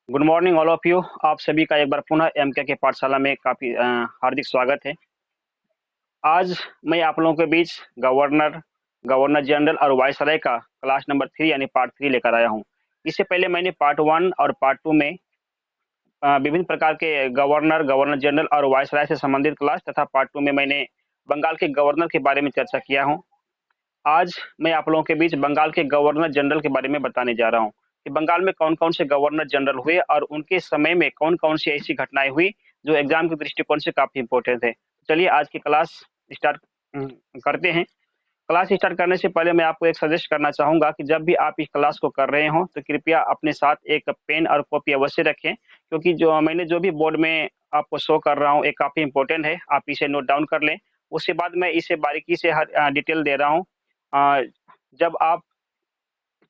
Good morning all of you. आप सभी का एक बार पुनः एमके के पाठशाला में काफ़ी हार्दिक स्वागत है। आज मैं आप लोगों के बीच गवर्नर, गवर्नर जनरल और वायसराय का क्लास नंबर 3 यानी पार्ट 3 लेकर आया हूँ। इससे पहले मैंने पार्ट 1 और पार्ट 2 में विभिन्न प्रकार के गवर्नर, गवर्नर जनरल और वायसराय से संबंधित क्लास तथा पार्ट 2 में मैंने बंगाल के गवर्नर के बारे में चर्चा किया हूँ। आज मैं आप लोगों के बीच बंगाल के गवर्नर जनरल के बारे में बताने जा रहा हूँ कि बंगाल में कौन-कौन से गवर्नर जनरल हुए और उनके समय में कौन-कौन सी ऐसी घटनाएँ हुई जो एग्ज़ाम के दृष्टिकोण से काफ़ी इम्पोर्टेंट है। चलिए आज की क्लास स्टार्ट करते हैं। क्लास स्टार्ट करने से पहले मैं आपको एक सजेस्ट करना चाहूँगा कि जब भी आप इस क्लास को कर रहे हों तो कृपया अपने साथ एक पेन और कॉपी अवश्य रखें, क्योंकि मैंने जो भी बोर्ड में आपको शो कर रहा हूँ ये काफ़ी इम्पोर्टेंट है। आप इसे नोट डाउन कर लें। उसके बाद मैं इसे बारीकी से हर डिटेल दे रहा हूँ। जब आप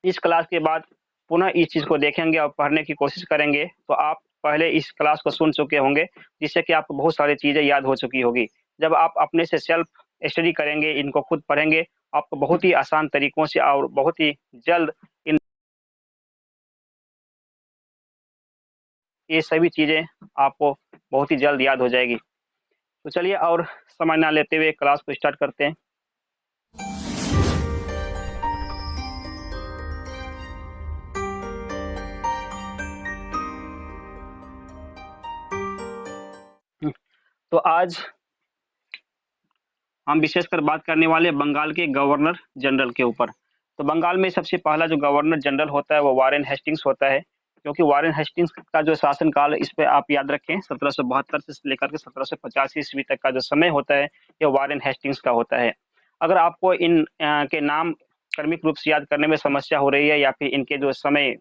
इस क्लास के बाद पुनः इस चीज़ को देखेंगे और पढ़ने की कोशिश करेंगे, तो आप पहले इस क्लास को सुन चुके होंगे, जिससे कि आपको बहुत सारी चीज़ें याद हो चुकी होगी। जब आप अपने से सेल्फ स्टडी करेंगे, इनको खुद पढ़ेंगे, आपको बहुत ही आसान तरीकों से और बहुत ही जल्द इन ये सभी चीज़ें आपको बहुत ही जल्द याद हो जाएगी। तो चलिए और समय ना लेते हुए क्लास को स्टार्ट करते हैं। तो आज हम विशेषकर बात करने वाले बंगाल के गवर्नर जनरल के ऊपर। तो बंगाल में सबसे पहला जो गवर्नर जनरल होता है वो वारेन हेस्टिंग्स होता है, क्योंकि वारेन हेस्टिंग्स का जो शासनकाल इस पे आप याद रखें 1772 से लेकर के 1785 ईस्वी तक का जो समय होता है, ये वारेन हेस्टिंग्स का होता है। अगर आपको इन के नाम क्रमिक रूप से याद करने में समस्या हो रही है या फिर इनके जो समय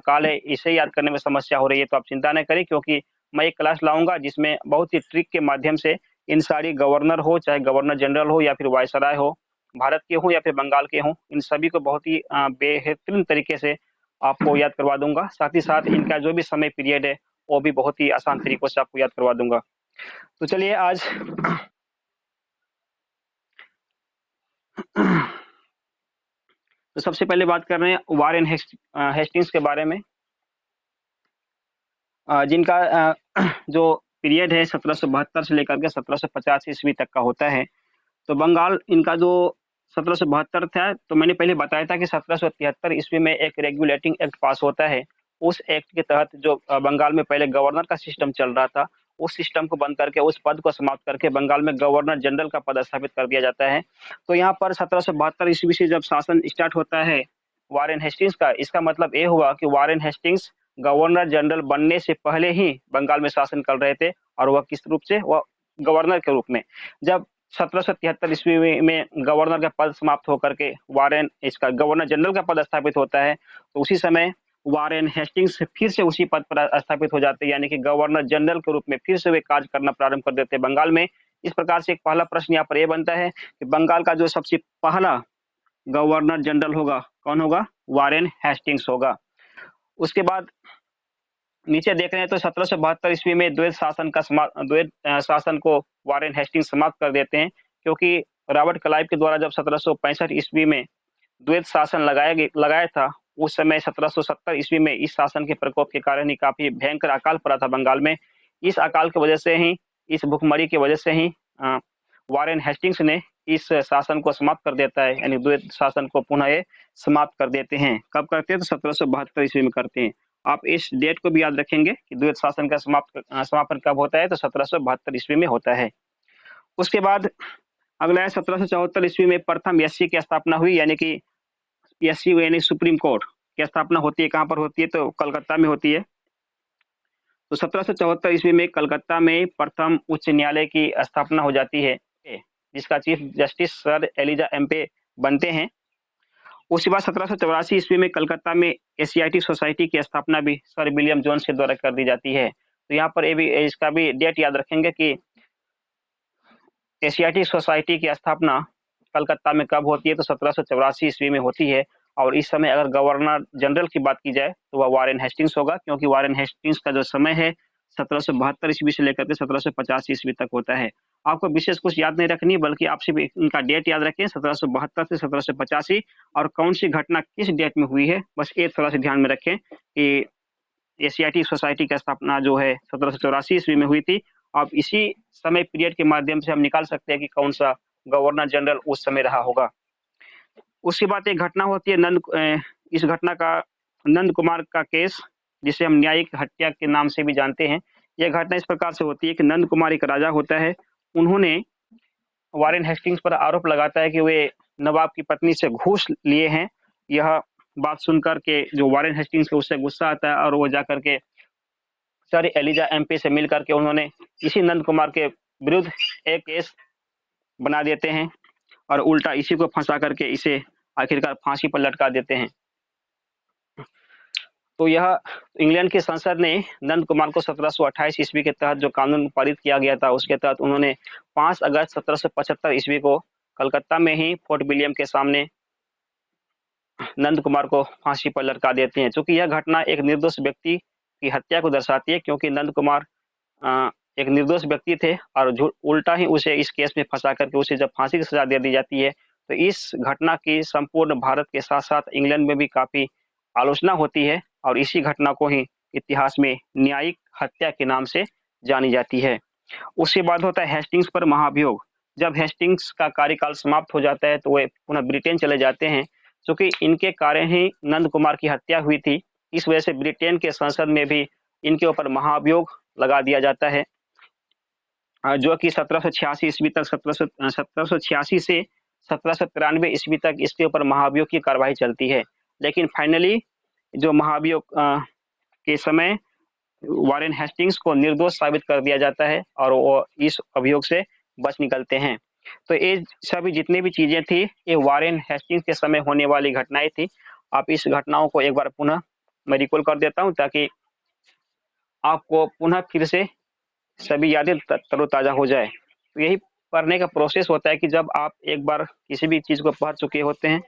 काल है इसे याद करने में समस्या हो रही है, तो आप चिंता न करें, क्योंकि मैं एक क्लास लाऊँगा जिसमें बहुत ही ट्रिक के माध्यम से इन सारी गवर्नर हो, चाहे गवर्नर जनरल हो या फिर वायसराय हो, भारत के हों या फिर बंगाल के हों, इन सभी को बहुत ही बेहतरीन तरीके से आपको याद करवा दूँगा। साथ ही साथ इनका जो भी समय पीरियड है, वो भी बहुत ही आसान तरीकों से आपको याद करवा दूँगा। तो चलिए आज तो सबसे पहले बात कर रहे हैं वारेन हेस्टिंग्स के बारे में, जिनका जो पीरियड है 1772 से लेकर के 1750 ईस्वी तक का होता है। तो बंगाल इनका जो 1772 था, तो मैंने पहले बताया था कि 1773 ईस्वी में एक रेगुलेटिंग एक्ट पास होता है। उस एक्ट के तहत जो बंगाल में पहले गवर्नर का सिस्टम चल रहा था, उस सिस्टम को बंद करके, उस पद को समाप्त करके बंगाल में गवर्नर जनरल का पद स्थापित कर दिया जाता है। तो यहाँ पर 1772 ईस्वी से जब शासन स्टार्ट होता है वारेन हेस्टिंग्स का, इसका मतलब ये हुआ कि वारेन हेस्टिंग्स गवर्नर जनरल बनने से पहले ही बंगाल में शासन कर रहे थे, और वह किस रूप से? वह गवर्नर के रूप में। जब 1773 ईस्वी में गवर्नर का पद समाप्त होकर के वारेन इसका गवर्नर जनरल का पद स्थापित होता है, तो उसी समय वारेन हेस्टिंग्स फिर से उसी पद पर स्थापित हो जाते हैं, यानी कि गवर्नर जनरल के रूप में फिर से वे कार्य करना प्रारंभ कर देते हैं बंगाल में। इस प्रकार से एक पहला प्रश्न यहाँ पर ये बनता है कि बंगाल का जो सबसे पहला गवर्नर जनरल होगा, कौन होगा? वारेन हेस्टिंग्स होगा। उसके बाद नीचे देख रहे हैं तो 1772 ईस्वी में द्वैध शासन को वारेन हेस्टिंग्स समाप्त कर देते हैं, क्योंकि रॉबर्ट क्लाइव के द्वारा जब 1765 ईस्वी में द्वैध शासन लगाया था, उस समय 1770 ईस्वी में इस शासन के प्रकोप के कारण ही काफ़ी भयंकर अकाल पड़ा था बंगाल में। इस अकाल की वजह से ही, इस भुखमरी की वजह से ही वारेन हेस्टिंग्स ने इस शासन को समाप्त कर देता है, यानी द्वैध शासन को पुनः ये समाप्त कर देते हैं। कब करते हैं? तो 1772 ईस्वी में करते हैं। आप इस डेट को भी याद रखेंगे कि द्वैध शासन का समापन कब होता है? तो 1772 ईस्वी में होता है। उसके बाद अगला है 1774 ईस्वी में प्रथम एससी की स्थापना हुई, यानी कि एससी यानी सुप्रीम कोर्ट की स्थापना होती है। कहाँ पर होती है? तो कलकत्ता में होती है। तो 1774 ईस्वी में कलकत्ता में प्रथम उच्च न्यायालय की स्थापना हो जाती है, जिसका chief justice sir Elijah Impey बनते हैं। उसके बाद 1784 ईस्वी में कलकत्ता में एशियाटिक सोसाइटी की स्थापना भी सर विलियम जोन्स के द्वारा कर दी जाती है। तो यहाँ पर ये भी, इसका भी डेट याद रखेंगे कि एशियाटिक सोसाइटी की स्थापना कलकत्ता में कब होती है? तो 1784 ईस्वी में होती है। और इस समय अगर गवर्नर जनरल की बात की जाए तो वह वारेन हेस्टिंग्स होगा, क्योंकि वारेन हेस्टिंग्स का जो समय है 1772 ईस्वी से लेकर के 1750 ईस्वी तक होता है। आपको विशेष कुछ याद नहीं रखनी, बल्कि आप सिर्फ इनका डेट याद रखें 1772 से 1785 और कौन सी घटना किस डेट में हुई है, बस ये थोड़ा सा ध्यान में रखें कि एशियाटिक सोसाइटी की स्थापना जो है 1784 ईस्वी में हुई थी। अब इसी समय पीरियड के माध्यम से हम निकाल सकते हैं कि कौन सा गवर्नर जनरल उस समय रहा होगा। उसके बाद एक घटना होती है इस घटना का नंद कुमार का केस, जिसे हम न्यायिक हत्या के नाम से भी जानते हैं। यह घटना इस प्रकार से होती है कि नंद कुमार एक राजा होता है। उन्होंने वारेन हेस्टिंग्स पर आरोप लगाता है कि वे नवाब की पत्नी से घूस लिए हैं। यह बात सुनकर के जो वारेन हेस्टिंग्स को उससे गुस्सा आता है और वो जाकर के सर एलिजा एमपी से मिल करके उन्होंने इसी नंद कुमार के विरुद्ध एक केस बना देते हैं और उल्टा इसी को फंसा करके इसे आखिरकार फांसी पर लटका देते हैं। तो यह इंग्लैंड की संसद ने नंद कुमार को 1728 ईस्वी के तहत जो कानून पारित किया गया था, उसके तहत उन्होंने 5 अगस्त 1775 ईस्वी को कलकत्ता में ही फोर्ट विलियम के सामने नंद कुमार को फांसी पर लटका देते हैं। चूंकि यह घटना एक निर्दोष व्यक्ति की हत्या को दर्शाती है, क्योंकि नंद कुमार एक निर्दोष व्यक्ति थे और उल्टा ही उसे इस केस में फंसा करके उसे जब फांसी की सजा दे दी जाती है, तो इस घटना की संपूर्ण भारत के साथ साथ इंग्लैंड में भी काफी आलोचना होती है और इसी घटना को ही इतिहास में न्यायिक हत्या के नाम से जानी जाती है। उसके बाद होता है हेस्टिंग्स पर महाभियोग। जब हेस्टिंग्स का कार्यकाल समाप्त हो जाता है तो वे पुनः ब्रिटेन चले जाते हैं। क्योंकि इनके कारण ही नंद कुमार की हत्या हुई थी, इस वजह से ब्रिटेन के संसद में भी इनके ऊपर महाभियोग लगा दिया जाता है, जो कि 1786 ईस्वी तक 1786 से 1793 ईस्वी तक इसके ऊपर महाभियोग की कार्रवाई चलती है। लेकिन फाइनली जो महाभियोग के समय वारेन हेस्टिंग्स को निर्दोष साबित कर दिया जाता है और वो इस अभियोग से बच निकलते हैं। तो ये सभी जितनी भी चीजें थी, ये वारेन हेस्टिंग्स के समय होने वाली घटनाएं थी। आप इस घटनाओं को एक बार पुनः मैं रिकॉल कर देता हूं, ताकि आपको पुनः फिर से सभी यादें तरोताजा हो जाए। तो यही पढ़ने का प्रोसेस होता है कि जब आप एक बार किसी भी चीज को पढ़ चुके होते हैं,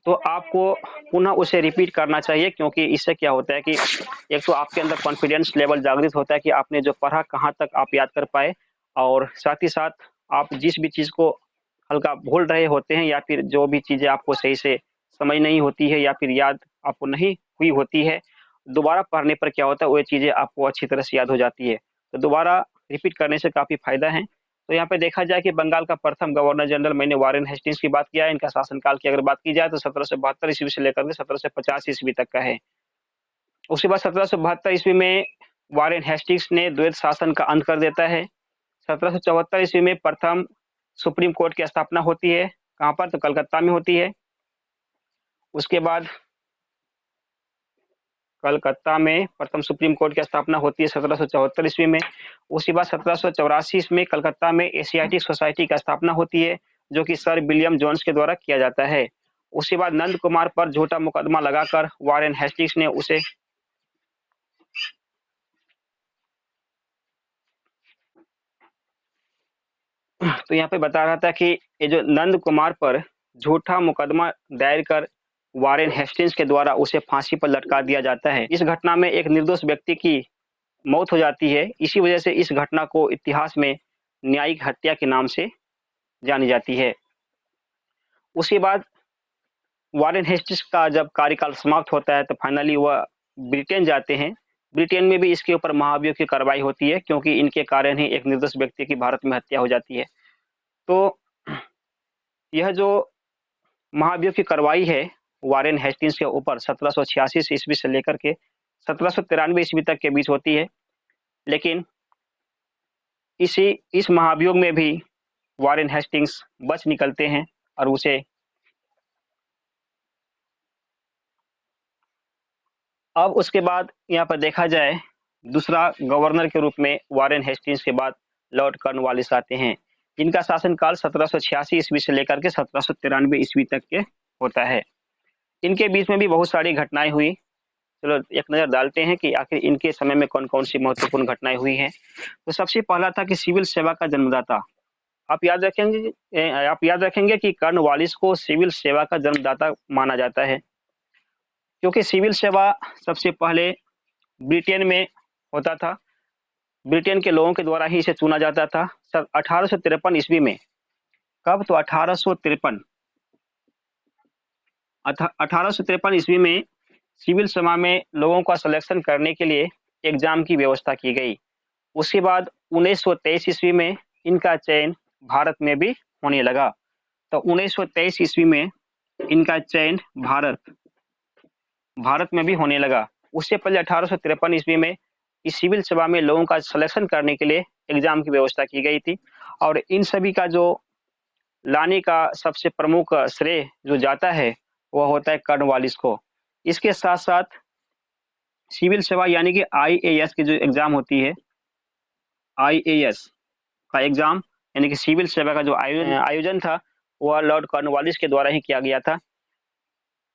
तो आपको पुनः उसे रिपीट करना चाहिए, क्योंकि इससे क्या होता है कि एक तो आपके अंदर कॉन्फिडेंस लेवल जागृत होता है कि आपने जो पढ़ा कहाँ तक आप याद कर पाए, और साथ ही साथ आप जिस भी चीज को हल्का भूल रहे होते हैं या फिर जो भी चीजें आपको सही से समझ नहीं होती है या फिर याद आपको नहीं हुई होती है, दोबारा पढ़ने पर क्या होता है वो चीजें आपको अच्छी तरह से याद हो जाती है। तो दोबारा रिपीट करने से काफी फायदा है। तो यहाँ पे देखा जाए कि बंगाल का प्रथम गवर्नर जनरल, मैंने वारेन हेस्टिंग्स की बात किया है, इनका शासनकाल की अगर बात की जाए तो 1772 ईस्वी से लेकर के 1750 ईस्वी तक का है। उसके बाद 1772 ईस्वी में वारेन हेस्टिंग्स ने द्वैत शासन का अंत कर देता है। 1774 ईस्वी में प्रथम सुप्रीम कोर्ट की स्थापना होती है। कहाँ पर? तो कलकत्ता में होती है। उसके बाद कलकत्ता में प्रथम सुप्रीम कोर्ट की स्थापना होती है 1774 ईस्वी में। उसके बाद 1784 में कलकत्ता में एशियाटिक सोसाइटी की स्थापना होती है, जो कि सर विलियम जोन्स के द्वारा किया जाता है। उसके बाद नंद कुमार पर झूठा मुकदमा लगाकर वारेन हेस्टिंग्स ने उसे तो यहाँ पे बता रहा था कि ये जो नंद कुमार पर झूठा मुकदमा दायर कर वारेन हेस्टिंग्स के द्वारा उसे फांसी पर लटका दिया जाता है। इस घटना में एक निर्दोष व्यक्ति की मौत हो जाती है। इसी वजह से इस घटना को इतिहास में न्यायिक हत्या के नाम से जानी जाती है। उसके बाद वारेन हेस्टिंग्स का जब कार्यकाल समाप्त होता है तो फाइनली वह ब्रिटेन जाते हैं। ब्रिटेन में भी इसके ऊपर महाभियोग की कार्रवाई होती है, क्योंकि इनके कारण ही एक निर्दोष व्यक्ति की भारत में हत्या हो जाती है। तो यह जो महाभियोग की कार्रवाई है वारेन हेस्टिंग्स के ऊपर 1786 ईस्वी से लेकर के 1793 ईस्वी तक के बीच होती है। लेकिन इस महाभियोग में भी वारेन हेस्टिंग्स बच निकलते हैं और उसे अब उसके बाद यहाँ पर देखा जाए दूसरा गवर्नर के रूप में वारेन हेस्टिंग्स के बाद लॉर्ड कॉर्नवालिस आते हैं, जिनका शासनकाल 1786 ईस्वी से लेकर के 1793 ईस्वी तक के होता है। इनके बीच में भी बहुत सारी घटनाएं हुई। चलो एक नजर डालते हैं कि आखिर इनके समय में कौन कौन सी महत्वपूर्ण घटनाएं हुई हैं। तो सबसे पहला था कि सिविल सेवा का जन्मदाता। आप याद रखेंगे कि कॉर्नवालिस को सिविल सेवा का जन्मदाता माना जाता है, क्योंकि सिविल सेवा सबसे पहले ब्रिटेन में होता था, ब्रिटेन के लोगों के द्वारा ही इसे चुना जाता था। 1853 ईस्वी में, कब? तो 1853 ईस्वी में सिविल सेवा में लोगों का सिलेक्शन करने के लिए एग्जाम की व्यवस्था की गई। उसके बाद 1923 ईस्वी में इनका चयन भारत में भी होने लगा। तो 1923 ईस्वी में इनका चयन भारत में भी होने लगा। उससे पहले 1853 ईस्वी में इस सिविल सेवा में लोगों का सिलेक्शन करने के लिए एग्जाम की व्यवस्था की गई थी। और इन सभी का जो लाने का सबसे प्रमुख श्रेय जो जाता है वह होता है कॉर्नवालिस को। इसके साथ साथ सिविल सेवा यानी कि आईएएस की जो एग्जाम होती है, आईएएस का एग्जाम यानी कि सिविल सेवा का जो आयोजन था वह लॉर्ड कॉर्नवालिस के द्वारा ही किया गया था।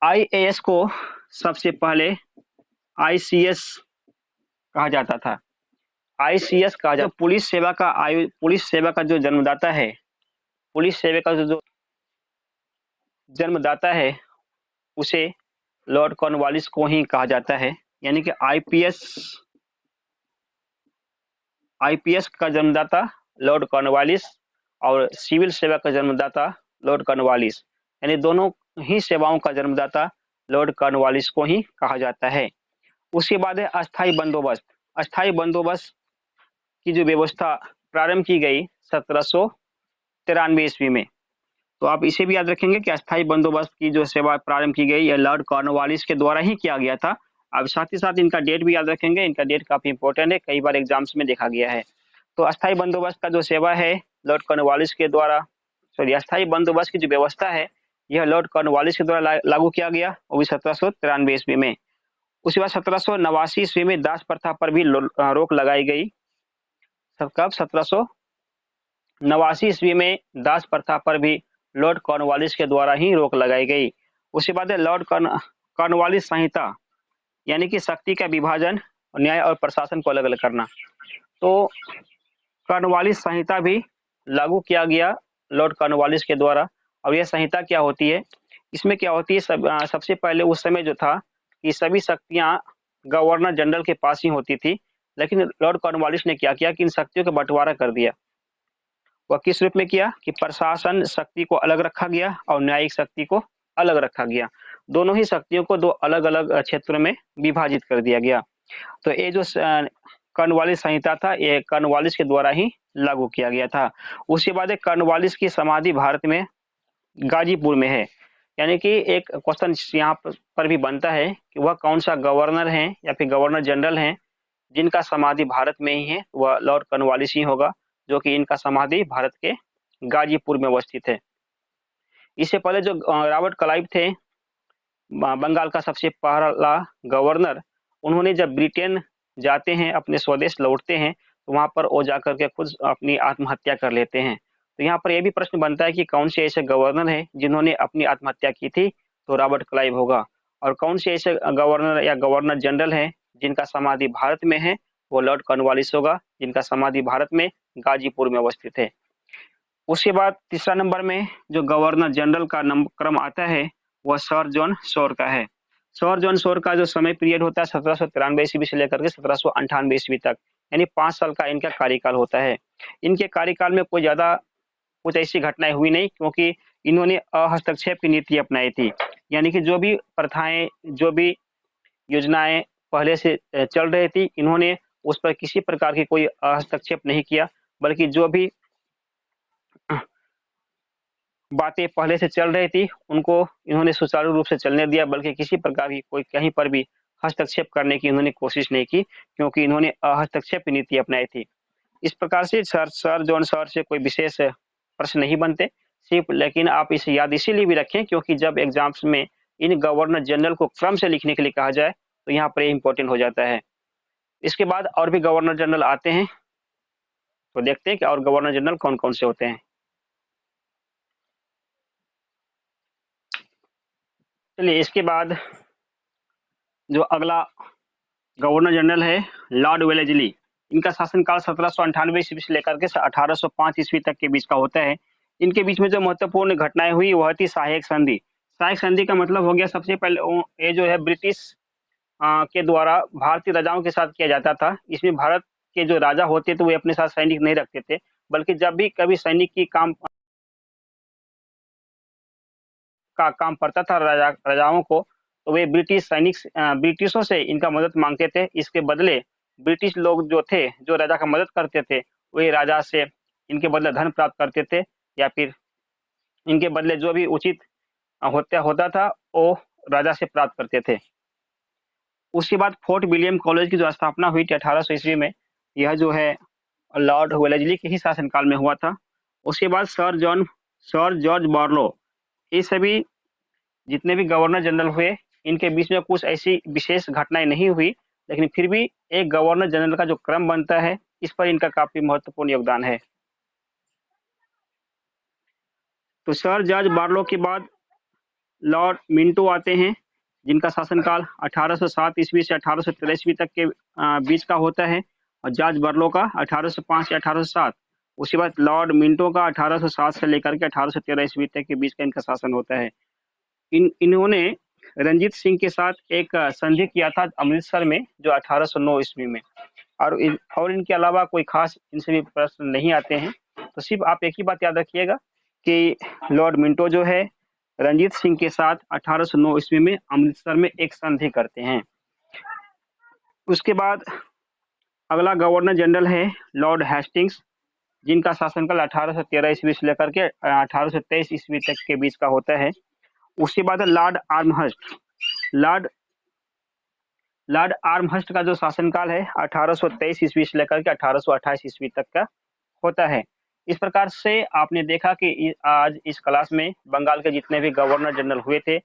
आईएएस को सबसे पहले आईसीएस कहा जाता था। आईसीएस कहा जाता, पुलिस सेवा का जो जन्मदाता है, पुलिस सेवा का जो जन्मदाता है उसे लॉर्ड कॉर्नवालिस को ही कहा जाता है। यानी कि आईपीएस का जन्मदाता लॉर्ड कॉर्नवालिस और सिविल सेवा का जन्मदाता लॉर्ड कॉर्नवालिस, यानी दोनों ही सेवाओं का जन्मदाता लॉर्ड कॉर्नवालिस को ही कहा जाता है। उसके बाद है अस्थायी बंदोबस्त। अस्थायी बंदोबस्त की जो व्यवस्था प्रारंभ की गई 1793 ईस्वी में। तो आप इसे भी याद रखेंगे कि अस्थायी बंदोबस्त की जो सेवा प्रारंभ की गई, यह लॉर्ड कॉर्नवालिस के द्वारा ही किया गया था। अब साथ ही साथ इनका डेट भी याद रखेंगे, इनका डेट काफी इंपॉर्टेंट है, कई बार एग्जाम्स में देखा गया है। तो अस्थायी बंदोबस्त का जो सेवा है लॉर्ड कॉर्नवालिस के द्वारा, अस्थायी बंदोबस्त की जो व्यवस्था है यह लॉर्ड कॉर्नवालिस के द्वारा लागू किया गया, वो भी 1793 ईस्वी में। उसके बाद 1789 ईस्वी में दास प्रथा पर भी रोक लगाई गई। कब? 1789 ईस्वी में दास प्रथा पर भी लॉर्ड कॉर्नवालिस के द्वारा ही रोक लगाई गई। उसके बाद है लॉर्ड कॉर्नवालिस संहिता, यानी कि शक्ति का विभाजन, न्याय और प्रशासन को अलग अलग करना। तो कॉर्नवालिस संहिता भी लागू किया गया लॉर्ड कॉर्नवालिस के द्वारा। और यह संहिता क्या होती है? इसमें क्या होती है, सबसे पहले उस समय जो था कि सभी शक्तियां गवर्नर जनरल के पास ही होती थी, लेकिन लॉर्ड कॉर्नवालिस ने क्या किया कि इन शक्तियों का बंटवारा कर दिया। वह किस रूप में किया कि प्रशासन शक्ति को अलग रखा गया और न्यायिक शक्ति को अलग रखा गया। दोनों ही शक्तियों को दो अलग अलग क्षेत्रों में विभाजित कर दिया गया। तो ये जो कॉर्नवालिस संहिता था, ये कॉर्नवालिस के द्वारा ही लागू किया गया था। उसके बाद कॉर्नवालिस की समाधि भारत में गाजीपुर में है। यानी कि एक क्वेश्चन यहाँ पर भी बनता है कि वह कौन सा गवर्नर है या फिर गवर्नर जनरल है जिनका समाधि भारत में ही है, वह लॉर्ड कॉर्नवालिस ही होगा, जो कि इनका समाधि भारत के गाजीपुर में अवस्थित है। इससे पहले जो रॉबर्ट क्लाइव थे, बंगाल का सबसे पहला गवर्नर, उन्होंने जब ब्रिटेन जाते हैं, अपने स्वदेश लौटते हैं, तो वहां पर वो जाकर के खुद अपनी आत्महत्या कर लेते हैं। तो यहाँ पर यह भी प्रश्न बनता है कि कौन से ऐसे गवर्नर हैं जिन्होंने अपनी आत्महत्या की थी, तो रॉबर्ट क्लाइव होगा। और कौन से ऐसे गवर्नर या गवर्नर जनरल हैं जिनका समाधि भारत में है, वो लॉर्ड कॉर्नवालिस होगा, जिनका समाधि भारत में गाजीपुर में अवस्थित है। उसके बाद तीसरा नंबर में जो गवर्नर जनरल का क्रम आता है वह सर जॉन शोर का है। सर जॉन शोर का जो समय पीरियड होता है 1793 ईस्वी से लेकर के 1798 ईस्वी तक, यानी 5 साल का इनका कार्यकाल होता है। इनके कार्यकाल में कोई ज्यादा कुछ ऐसी घटनाएं हुई नहीं, क्योंकि इन्होंने हस्तक्षेप की नीति अपनाई थी। यानी कि जो भी प्रथाएं, जो भी योजनाएं पहले से चल रही थी, इन्होंने उस पर किसी प्रकार की कोई हस्तक्षेप नहीं किया, बल्कि जो भी बातें पहले से चल रही थी उनको इन्होंने सुचारू रूप से चलने दिया, बल्कि किसी प्रकार की कोई कहीं पर भी हस्तक्षेप करने की इन्होंने कोशिश नहीं की, क्योंकि इन्होंने हस्तक्षेप की नीति अपनाई थी। इस प्रकार से सर जॉन शोर से कोई विशेष प्रश्न नहीं बनते सिर्फ, लेकिन आप इसे याद इसीलिए भी रखें क्योंकि जब एग्जाम्स में इन गवर्नर जनरल को क्रम से लिखने के लिए कहा जाए तो यहाँ पर इंपॉर्टेंट हो जाता है। इसके बाद और भी गवर्नर जनरल आते हैं, तो देखते हैं कि और गवर्नर जनरल कौन कौन से होते हैं। चलिए, इसके बाद जो अगला गवर्नर जनरल है लॉर्ड वेलेस्ली, इनका शासनकाल 1798 ईस्वी से लेकर के 1805 ईस्वी तक के बीच का होता है। इनके बीच में जो महत्वपूर्ण घटनाएं हुई वह थी सहायक संधि। सहायक संधि का मतलब हो गया, सबसे पहले ये जो है ब्रिटिश के द्वारा भारतीय राजाओं के साथ किया जाता था। इसमें भारत के जो राजा होते थे, वे अपने साथ सैनिक नहीं रखते थे, बल्कि जब भी कभी सैनिक की काम पड़ता था राजाओं को, तो वे ब्रिटिशों से इनका मदद माँगते थे। इसके बदले ब्रिटिश लोग जो थे, जो राजा का मदद करते थे, वे राजा से इनके बदले धन प्राप्त करते थे, या फिर इनके बदले जो भी उचित होता था, वो राजा से प्राप्त करते थे। उसके बाद फोर्ट विलियम कॉलेज की जो स्थापना हुई थी 1800 ईस्वी में, यह जो है लॉर्ड वेलेस्ली के ही शासनकाल में हुआ था। उसके बाद सर जॉर्ज बारलो, ये सभी जितने भी गवर्नर जनरल हुए, इनके बीच में कुछ ऐसी विशेष घटनाएं नहीं हुई, लेकिन फिर भी एक गवर्नर जनरल का जो क्रम बनता है, इस पर इनका काफी महत्वपूर्ण योगदान है। तो सर जॉर्ज बारलो के बाद लॉर्ड मिंटो आते हैं, जिनका शासनकाल 1807 ईस्वी से 1813 ईस्वी तक के बीच का होता है, और जॉर्ज बारलो का 1805 से 1807। उसके बाद लॉर्ड मिंटो का 1807 से लेकर के 1813 ईस्वी तक के बीच का इनका शासन होता है। इन्होंने रंजीत सिंह के साथ एक संधि किया था अमृतसर में, जो 1809 ईस्वी में, और इनके अलावा कोई खास इनसे भी प्रश्न नहीं आते हैं। तो सिर्फ आप एक ही बात याद रखिएगा कि लॉर्ड मिंटो जो है रंजीत सिंह के साथ 1809 ईस्वी में अमृतसर में एक संधि करते हैं। उसके बाद अगला गवर्नर जनरल है लॉर्ड हेस्टिंग्स, जिनका शासनकाल 1813 ईस्वी से लेकर के 1823 ईस्वी तक के बीच का होता है। उसके बाद लॉर्ड आर्महर्स्ट। लॉर्ड आर्महर्स्ट का जो शासनकाल है 1823 ईस्वी से लेकर के 1828 ईस्वी तक का होता है। इस प्रकार से आपने देखा कि आज इस क्लास में बंगाल के जितने भी गवर्नर जनरल हुए थे,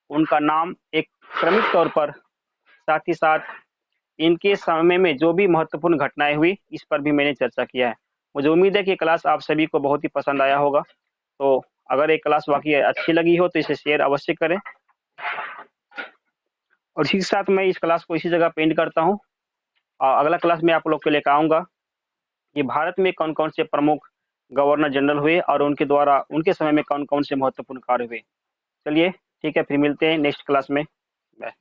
उनका नाम एक क्रमिक तौर पर, साथ ही साथ इनके समय में जो भी महत्वपूर्ण घटनाएं हुई, इस पर भी मैंने चर्चा किया है। मुझे उम्मीद है कि क्लास आप सभी को बहुत ही पसंद आया होगा। तो अगर ये क्लास वाकई अच्छी लगी हो तो इसे शेयर अवश्य करें, और इसी के साथ मैं इस क्लास को इसी जगह पे एंड करता हूँ। अगला क्लास में आप लोग के लेकर आऊँगा कि भारत में कौन-कौन से प्रमुख गवर्नर जनरल हुए और उनके द्वारा उनके समय में कौन-कौन से महत्वपूर्ण कार्य हुए। चलिए ठीक है, फिर मिलते हैं नेक्स्ट क्लास में। बाय।